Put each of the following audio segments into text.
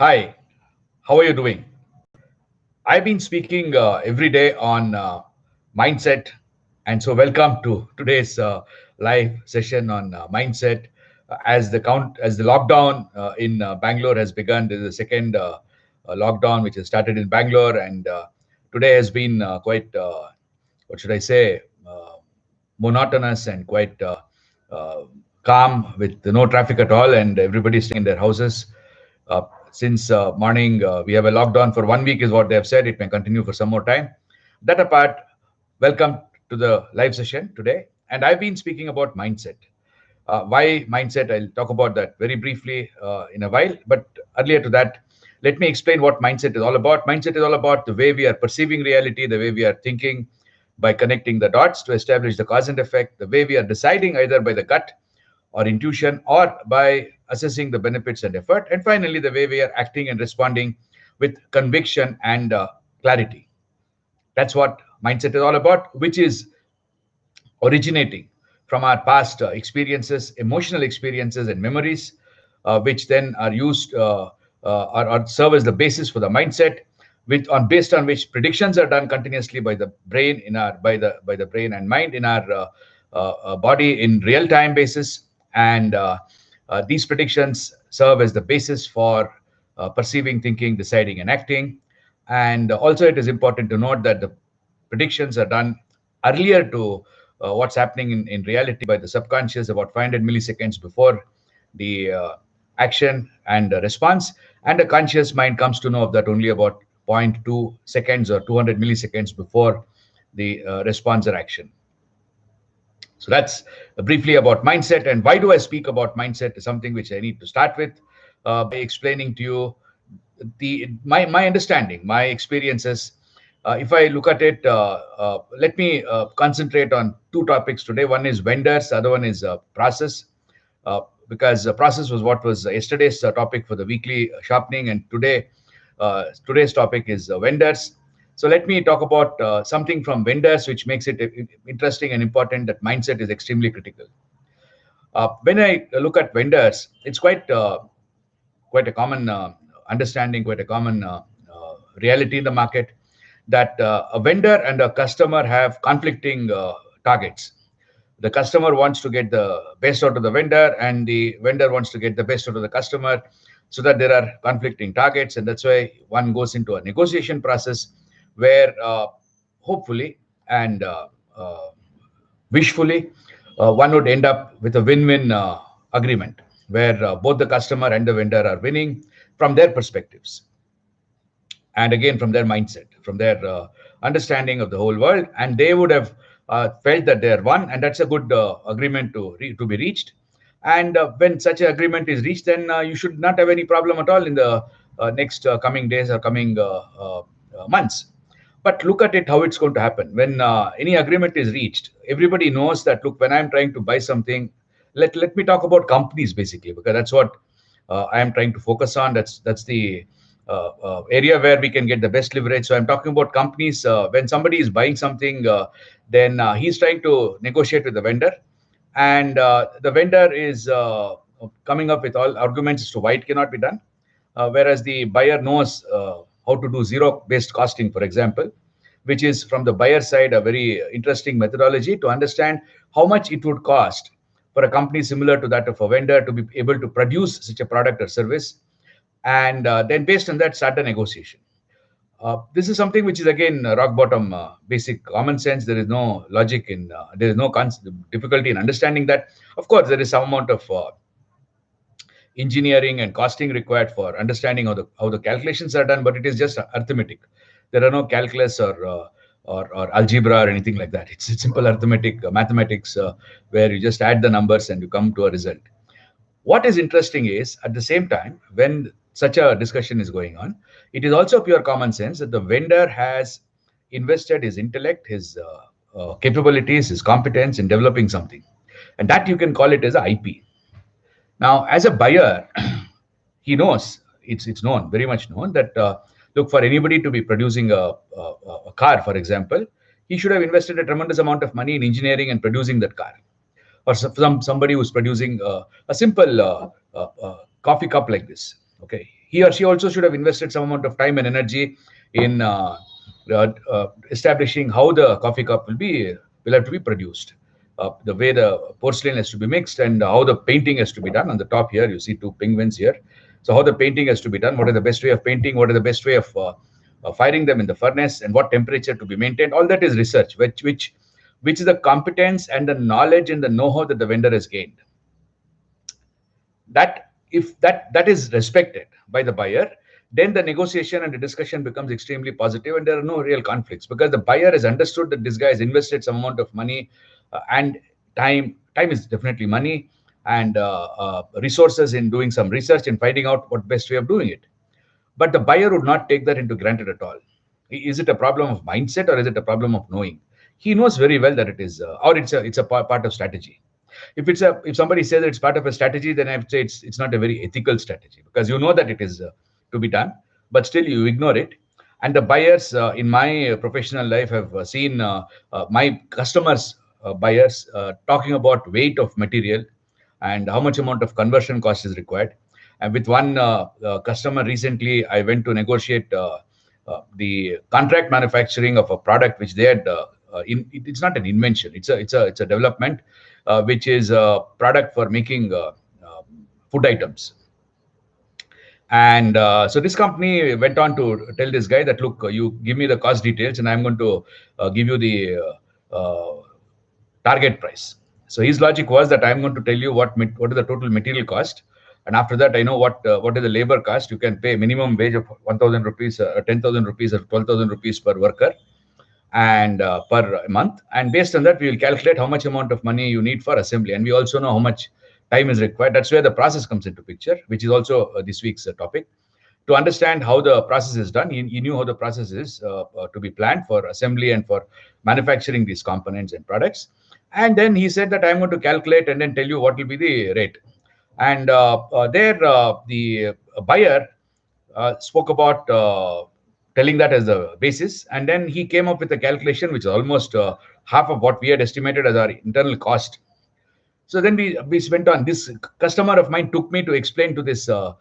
Hi, how are you doing? I've been speaking every day on mindset, and so welcome to today's live session on mindset. As the lockdown in Bangalore has begun, there is a second lockdown which has started in Bangalore, and today has been quite what should I say, monotonous and quite uh, calm with no traffic at all, and everybody staying in their houses. Since morning, we have a lockdown for 1 week, is what they have said. It may continue for some more time. That apart, welcome to the live session today. And I've been speaking about mindset. Why mindset? I'll talk about that very briefly in a while. But earlier to that, let me explain what mindset is all about. Mindset is all about the way we are perceiving reality, the way we are thinking by connecting the dots to establish the cause and effect, the way we are deciding either by the gut or intuition or by assessing the benefits and effort, and finally, the way we are acting and responding with conviction and clarity. That's what mindset is all about, which is originating from our past experiences, emotional experiences, and memories, which then are used or serve as the basis for the mindset, which on based on which predictions are done continuously by the brain in our by the brain and mind in our body in real time basis, and these predictions serve as the basis for perceiving, thinking, deciding, and acting. And also, it is important to note that the predictions are done earlier to what's happening in reality by the subconscious about 500 milliseconds before the action and response. And the conscious mind comes to know of that only about zero point 0.2 seconds or 200 milliseconds before the response or action. So that's briefly about mindset. And why do I speak about mindset is something which I need to start with by explaining to you my understanding, my experiences. If I look at it, let me concentrate on two topics today. One is vendors, the other one is process. Because process was what was yesterday's topic for the weekly sharpening, and today's topic is vendors. So let me talk about something from vendors, which makes it interesting and important that mindset is extremely critical. When I look at vendors, it's quite a common understanding, quite a common reality in the market that a vendor and a customer have conflicting targets. The customer wants to get the best out of the vendor, and the vendor wants to get the best out of the customer, so that there are conflicting targets. And that's why one goes into a negotiation process where hopefully and wishfully one would end up with a win-win agreement where both the customer and the vendor are winning from their perspectives, and again from their mindset, from their understanding of the whole world, and they would have felt that they are one, and that's a good agreement to be reached. And when such an agreement is reached, then you should not have any problem at all in the next coming days or coming months. But look at it how it's going to happen when any agreement is reached. Everybody knows that, look, when I'm trying to buy something, let me talk about companies basically, because that's what I am trying to focus on. That's the area where we can get the best leverage. So I'm talking about companies. When somebody is buying something, then he's trying to negotiate with the vendor, and the vendor is coming up with all arguments as to why it cannot be done, whereas the buyer knows how to do zero-based costing, for example, which is from the buyer side a very interesting methodology to understand how much it would cost for a company similar to that of a vendor to be able to produce such a product or service, and then based on that start a negotiation. This is something which is again rock bottom, basic common sense. There is no logic there is no difficulty in understanding that. Of course, there is some amount of engineering and costing required for understanding how the calculations are done, but it is just arithmetic. There are no calculus or algebra or anything like that. It's simple arithmetic, mathematics, where you just add the numbers and you come to a result. What is interesting is, at the same time, when such a discussion is going on, it is also pure common sense that the vendor has invested his intellect, his capabilities, his competence in developing something. And that you can call it as a IP. Now, as a buyer, he knows, it's known, very much known, that look, for anybody to be producing a car, for example, he should have invested a tremendous amount of money in engineering and producing that car. Or somebody who's producing a simple coffee cup like this. Okay, he or she also should have invested some amount of time and energy in establishing how the coffee cup will have to be produced, the way the porcelain has to be mixed, and how the painting has to be done. On the top here, you see two penguins here. So how the painting has to be done, what are the best way of painting, what are the best way of firing them in the furnace, and what temperature to be maintained. All that is research, which is the competence and the knowledge and the know-how that the vendor has gained. That if that is respected by the buyer, then the negotiation and the discussion becomes extremely positive, and there are no real conflicts, because the buyer has understood that this guy has invested some amount of money and time is definitely money, and resources in doing some research and finding out what best way of doing it. But the buyer would not take that into granted at all. Is it a problem of mindset, or is it a problem of knowing? He knows very well that it is, or it's a part of strategy. If somebody says that it's part of a strategy, then I would say it's not a very ethical strategy, because you know that it is to be done, but still you ignore it. And the buyers in my professional life have seen my customers, buyers, talking about weight of material and how much amount of conversion cost is required. And with one customer recently, I went to negotiate the contract manufacturing of a product which they had. It's not an invention; it's a development, which is a product for making food items. And so this company went on to tell this guy that, look, you give me the cost details, and I'm going to give you the target price. So his logic was that I'm going to tell you what is the total material cost, and after that I know what is the labor cost. You can pay minimum wage of 1,000 rupees, 10,000 rupees, or 12,000 rupees per worker, and per month. And based on that, we will calculate how much amount of money you need for assembly, and we also know how much time is required. That's where the process comes into picture, which is also this week's topic. To understand how the process is done, he knew how the process is to be planned for assembly and for manufacturing these components and products. And then he said that I'm going to calculate and then tell you what will be the rate. And the buyer spoke about telling that as a basis, and then he came up with a calculation which is almost half of what we had estimated as our internal cost. So then we went on. This customer of mine took me to explain to this a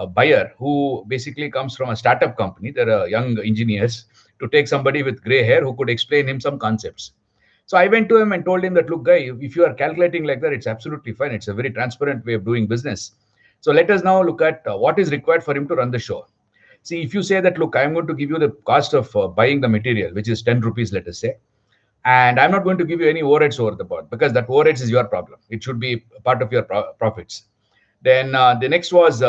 buyer who basically comes from a startup company. There are young engineers, to take somebody with gray hair who could explain him some concepts. So I went to him and told him that, look, guy, if you are calculating like that, it's absolutely fine. It's a very transparent way of doing business. So let us now look at what is required for him to run the show. See, if you say that, look, I'm going to give you the cost of buying the material, which is 10 rupees, let us say, and I'm not going to give you any overheads over the board, because that overheads is your problem. It should be part of your profits. Then the next was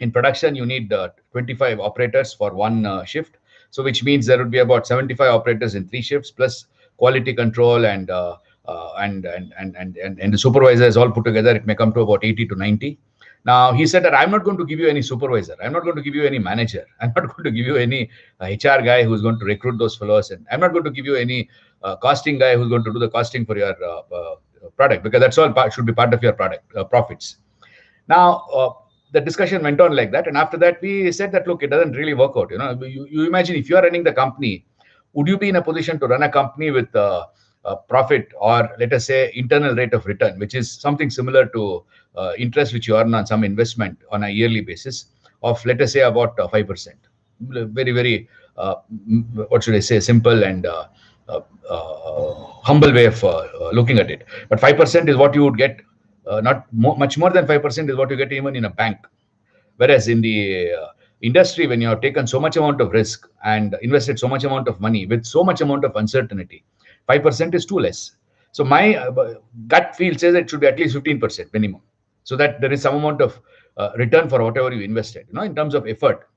in production, you need 25 operators for one shift. So which means there would be about 75 operators in 3 shifts, plus quality control and the supervisors all put together. It may come to about 80 to 90. Now, he said that I'm not going to give you any supervisor. I'm not going to give you any manager. I'm not going to give you any HR guy who's going to recruit those fellows. And I'm not going to give you any costing guy who's going to do the costing for your product, because that's all should be part of your product profits. Now, the discussion went on like that. And after that, we said that, look, it doesn't really work out. You imagine, if you are running the company, would you be in a position to run a company with profit, or let us say internal rate of return, which is something similar to interest which you earn on some investment on a yearly basis of, let us say, about 5%. Very, very, what should I say, simple and humble way of looking at it. But 5% is what you would get, not much more than 5% is what you get even in a bank. Whereas in the industry, when you have taken so much amount of risk and invested so much amount of money with so much amount of uncertainty, 5% is too less. So my gut feel says it should be at least 15% minimum, so that there is some amount of return for whatever you invested, in terms of effort.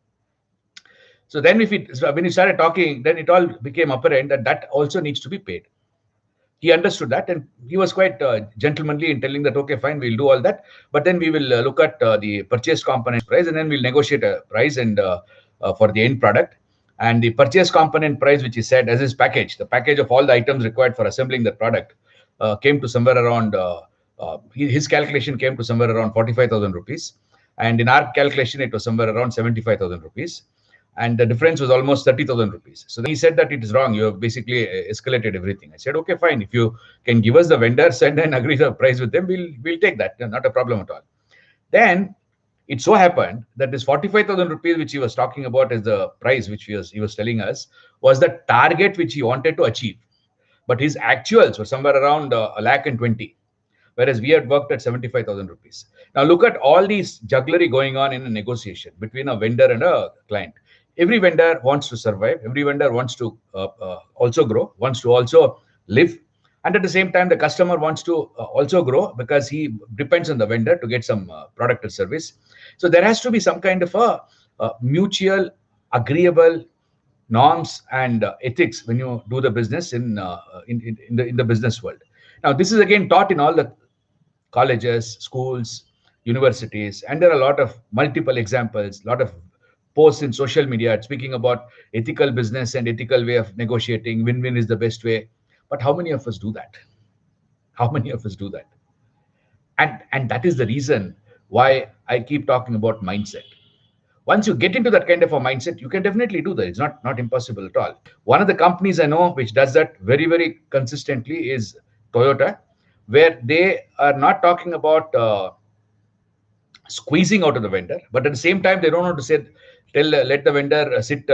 So then when you started talking, then it all became apparent that also needs to be paid. He understood that, and he was quite gentlemanly in telling that, okay, fine, we'll do all that, but then we will look at the purchase component price, and then we'll negotiate a price and for the end product. And the purchase component price, which he said as his package, the package of all the items required for assembling the product, came to somewhere around, his calculation came to somewhere around 45,000 rupees. And in our calculation, it was somewhere around 75,000 rupees. And the difference was almost 30,000 rupees. So then he said that it is wrong. You have basically escalated everything. I said, okay, fine. If you can give us the vendors and then agree the price with them, we'll take that. Not a problem at all. Then It so happened that this 45,000 rupees, which he was talking about as the price, which he was telling us, was the target which he wanted to achieve. But his actuals were somewhere around a lakh and 20, whereas we had worked at 75,000 rupees. Now look at all these jugglery going on in a negotiation between a vendor and a client. Every vendor wants to survive. Every vendor wants to also grow, wants to also live. And at the same time, the customer wants to also grow because he depends on the vendor to get some product or service. So there has to be some kind of a mutual, agreeable norms and ethics when you do the business in the business world. Now, this is again taught in all the colleges, schools, universities, and there are a lot of multiple examples, a lot of posts in social media speaking about ethical business and ethical way of negotiating. Win-win is the best way. But how many of us do that? How many of us do that? And that is the reason why I keep talking about mindset. Once you get into that kind of a mindset, you can definitely do that. It's not impossible at all. One of the companies I know which does that very, very consistently is Toyota, where they are not talking about squeezing out of the vendor, but at the same time, they don't want to say, let the vendor sit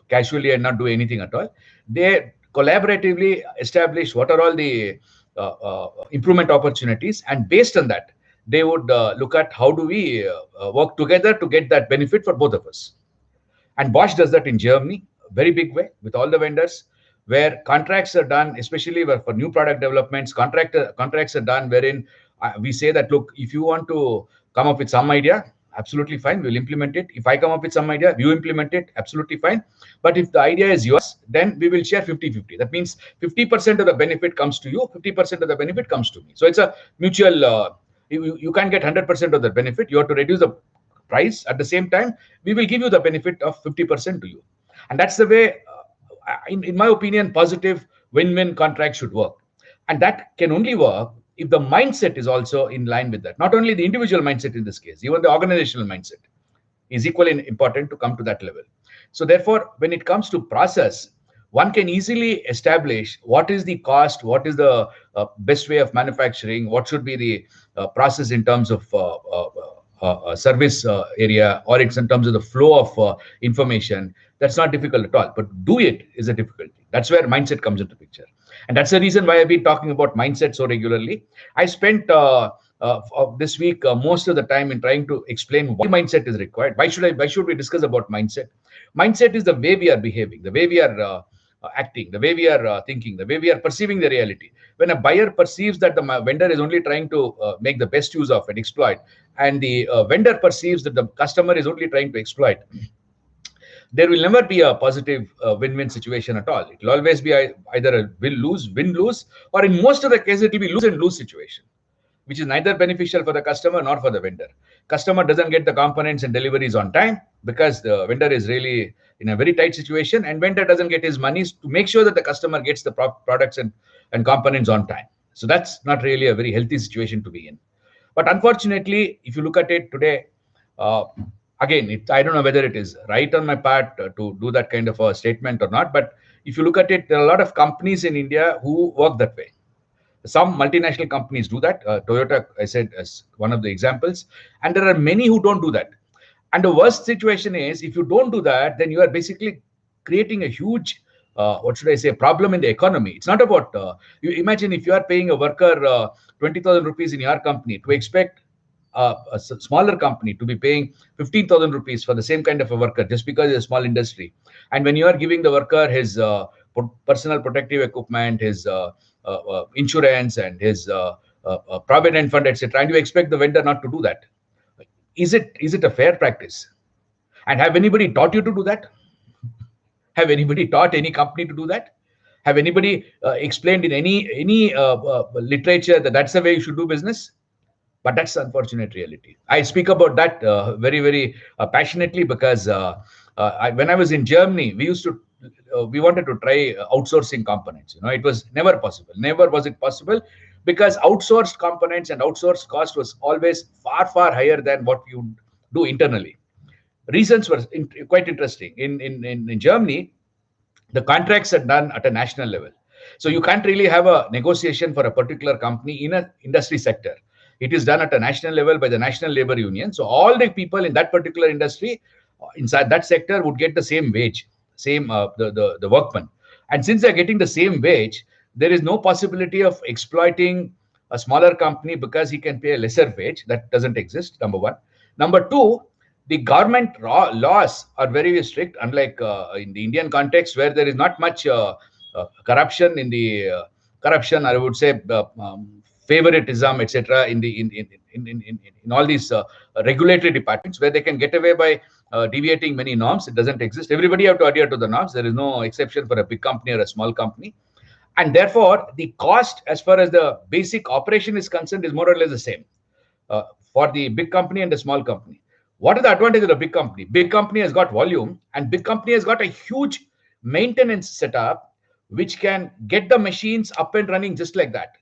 casually and not do anything at all. They collaboratively establish what are all the improvement opportunities, and based on that, they would look at how do we work together to get that benefit for both of us. And Bosch does that in Germany, very big way with all the vendors, where contracts are done, especially for new product developments. Contracts are done wherein we say that, look, if you want to come up with some idea, absolutely fine, we'll implement it. If I come up with some idea, you implement it, absolutely fine. But if the idea is yours, then we will share 50-50. That means 50% of the benefit comes to you, 50% of the benefit comes to me. So it's a mutual, you can't get 100% of the benefit. You have to reduce the price. At the same time, we will give you the benefit of 50% to you. And that's the way, in my opinion, positive win-win contract should work. And that can only work if the mindset is also in line with that. Not only the individual mindset in this case, even the organizational mindset is equally important to come to that level. So therefore, when it comes to process, one can easily establish what is the cost, what is the best way of manufacturing, what should be the process in terms of service area, or it's in terms of the flow of information. That's not difficult at all, but do it is a difficulty. That's where mindset comes into picture, and that's the reason why I've been talking about mindset so regularly. I spent this week most of the time in trying to explain why mindset is required. Why should we discuss about mindset? Mindset is the way we are behaving, the way we are acting, the way we are thinking, the way we are perceiving the reality. When a buyer perceives that the vendor is only trying to make the best use of and exploit, and the vendor perceives that the customer is only trying to exploit, there will never be a positive win-win situation at all. It will always be either a win-lose, or in most of the cases, it will be lose and lose situation, which is neither beneficial for the customer nor for the vendor. Customer doesn't get the components and deliveries on time because the vendor is really in a very tight situation, and vendor doesn't get his monies to make sure that the customer gets the products and components on time. So that's not really a very healthy situation to be in. But unfortunately, if you look at it today, uh, again, I don't know whether it is right on my part to do that kind of a statement or not. But if you look at it, there are a lot of companies in India who work that way. Some multinational companies do that. Toyota, I said, as one of the examples. And there are many who don't do that. And the worst situation is, if you don't do that, then you are basically creating a huge, what should I say, problem in the economy. It's not about, you imagine if you are paying a worker 20,000 rupees in your company, to expect smaller company to be paying 15,000 rupees for the same kind of a worker just because it's a small industry. And when you are giving the worker his personal protective equipment, his insurance, and his provident fund, etc., and you expect the vendor not to do that, is it a fair practice? And have anybody taught you to do that? Have anybody taught any company to do that? Have anybody explained in any literature that that's the way you should do business? But that's the unfortunate reality. I speak about that very, very passionately because when I was in Germany, we wanted to try outsourcing components. It was never possible. Never was it possible, because outsourced components and outsourced cost was always far, far higher than what you do internally. Reasons were quite interesting. In Germany, the contracts are done at a national level. So you can't really have a negotiation for a particular company in an industry sector. It is done at a national level by the National Labor Union. So all the people in that particular industry, inside that sector, would get the same wage, same the workman. And since they're getting the same wage, there is no possibility of exploiting a smaller company because he can pay a lesser wage. That doesn't exist, number one. Number two, the government laws are very strict, unlike in the Indian context, where there is not much corruption in the corruption, I would say, favoritism, etc. In all these regulatory departments, where they can get away by deviating many norms. It doesn't exist. Everybody have to adhere to the norms. There is no exception for a big company or a small company. And therefore, the cost as far as the basic operation is concerned is more or less the same for the big company and the small company. What is the advantage of the big company? Big company has got volume, and big company has got a huge maintenance setup which can get the machines up and running just like that.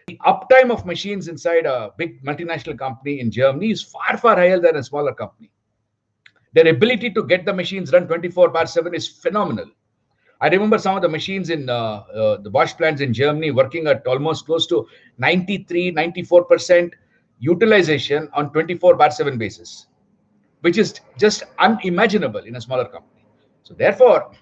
The uptime of machines inside a big multinational company in Germany is far, far higher than a smaller company. Their ability to get the machines run 24/7 is phenomenal. I remember some of the machines in the wash plants in Germany working at almost close to 93, 94% utilization on 24/7 basis, which is just unimaginable in a smaller company. So therefore,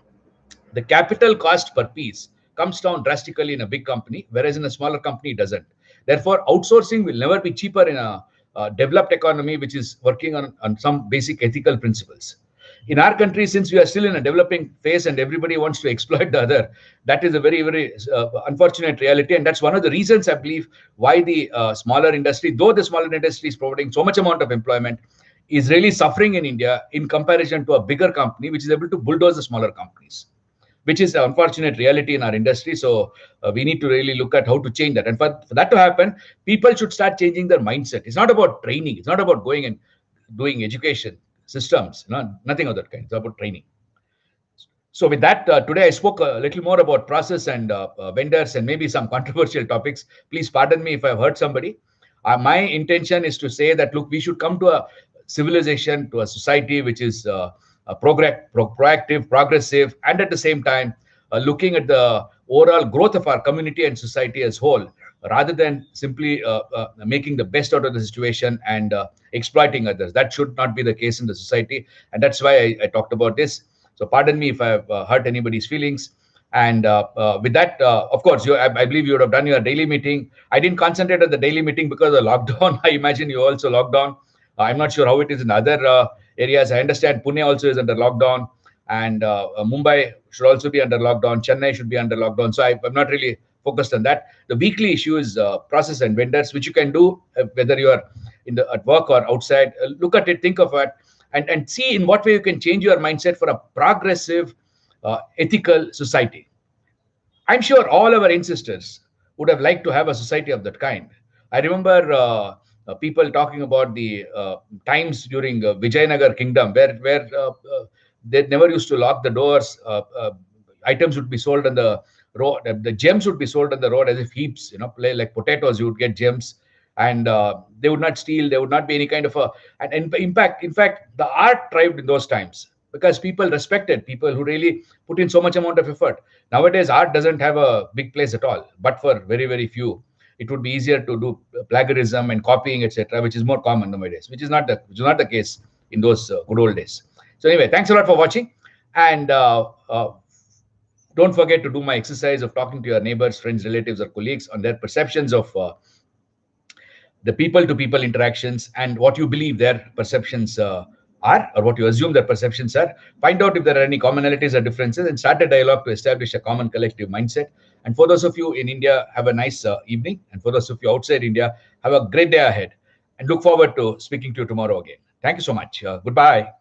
the capital cost per piece comes down drastically in a big company, whereas in a smaller company, it doesn't. Therefore, outsourcing will never be cheaper in a developed economy, which is working on some basic ethical principles. In our country, since we are still in a developing phase and everybody wants to exploit the other, that is a very, very unfortunate reality. And that's one of the reasons, I believe, why the smaller industry, though the smaller industry is providing so much amount of employment, is really suffering in India in comparison to a bigger company, which is able to bulldoze the smaller companies, which is the unfortunate reality in our industry. So we need to really look at how to change that. And for that to happen, people should start changing their mindset. It's not about training. It's not about going and doing education systems, nothing of that kind. It's about training. So with that, today I spoke a little more about process and vendors and maybe some controversial topics. Please pardon me if I've hurt somebody. My intention is to say that, look, we should come to a civilization, to a society which is proactive, progressive, and at the same time, looking at the overall growth of our community and society as whole, rather than simply making the best out of the situation and exploiting others. That should not be the case in the society. And that's why I talked about this. So pardon me if I've hurt anybody's feelings. And with that, of course, I believe you would have done your daily meeting. I didn't concentrate on the daily meeting because of the lockdown. I imagine you also locked down. I'm not sure how it is in other areas. I understand Pune also is under lockdown, and Mumbai should also be under lockdown. Chennai should be under lockdown. So I'm not really focused on that. The weekly issue is process and vendors, which you can do whether you are at work or outside. Look at it, think of it, and see in what way you can change your mindset for a progressive, ethical society. I'm sure all our ancestors would have liked to have a society of that kind. I remember people talking about the times during Vijayanagar kingdom, where they never used to lock the doors. Items would be sold on the road. The gems would be sold on the road as if heaps. Like potatoes, you would get gems, and they would not steal. There would not be any kind of in fact, the art thrived in those times because people respected people who really put in so much amount of effort. Nowadays, art doesn't have a big place at all, but for very, very few. It would be easier to do plagiarism and copying, etc., which is more common nowadays, which is not the case in those good old days. So anyway, thanks a lot for watching, and don't forget to do my exercise of talking to your neighbors, friends, relatives, or colleagues on their perceptions of the people-to-people interactions and what you believe their perceptions are, or what you assume their perceptions are. Find out if there are any commonalities or differences and start a dialogue to establish a common collective mindset. And for those of you in India, have a nice evening. And for those of you outside India, have a great day ahead. And look forward to speaking to you tomorrow again. Thank you so much. Goodbye.